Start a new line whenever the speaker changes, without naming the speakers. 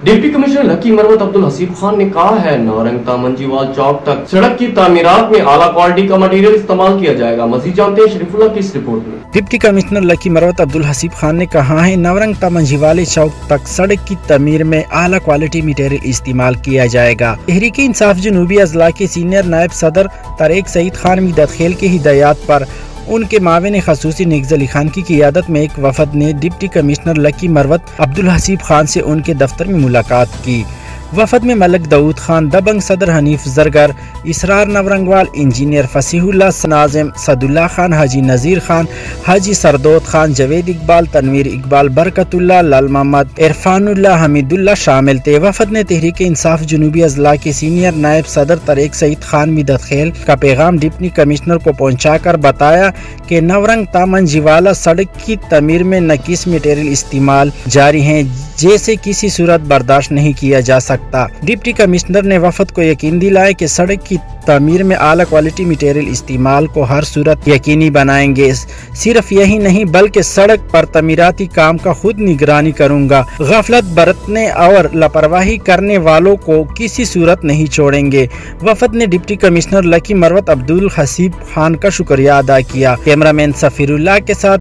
Deputy commissioner lucky Marwat Abdul Haseeb Khan ने कहा है नारंग तामंजीवाल चौक तक सड़क की तामीरात में आला क्वालिटी का मटीरियल इस्तेमाल किया जाएगा। मजीद जानते हैं शरीफुल्लाह की इस रिपोर्ट में।
Deputy commissioner lucky Marwat Abdul Haseeb Khan ने कहा है नारंग तामंजीवाल चौक तक सड़क की तमीर में आला क्वालिटी मटीरियल इस्तेमाल किया जाएगा। तहरीक इंसाफ जनूबी अजला के सीनियर नायब सदर तारिक सईद खान मीदत खेल की हिदायत पर उनके माविन खसूसी निग्ज़ अली खान की क़ियादत में एक वफद ने deputy commissioner lucky Marwat Abdul Haseeb Khan से उनके दफ्तर में मुलाकात की। वफद में मलक दाऊद खान, दबंग सदर हनीफ जरगर, इसरार नवरंगवाल, इंजीनियर फसीहुल्लाह, नाज़िम सदुल्ला खान, हाजी नज़ीर खान, हाजी सरदौत खान, जवेद इकबाल, तनवीर इकबाल, बरकतुल्लाह, लाल मोहम्मद, इरफानुल्लाह, हमीदुल्लाह शामिल थे। वफद ने तहरीक इंसाफ जनूबी अजला के सीनियर नायब सदर तारिक सईद खान मीदत खेल का पैगाम डिप्टी कमिश्नर को पहुँचाकर बताया कि नवरंग तामंजीवाला सड़क की तमीर में नकीस मटेरियल इस्तेमाल जारी है, जैसे किसी सूरत बर्दाश्त नहीं किया जा सकता। डिप्टी कमिश्नर ने वफद को यकीन दिलाया कि सड़क की तमीर में आला क्वालिटी मटेरियल इस्तेमाल को हर सूरत यकीनी बनाएंगे। सिर्फ यही नहीं बल्कि सड़क पर तमीराती काम का खुद निगरानी करूंगा। गफलत बरतने और लापरवाही करने वालों को किसी सूरत नहीं छोड़ेंगे। वफद ने deputy commissioner lucky Marwat Abdul Haseeb Khan का शुक्रिया अदा किया। कैमरामैन सफीरुल्लाह के साथ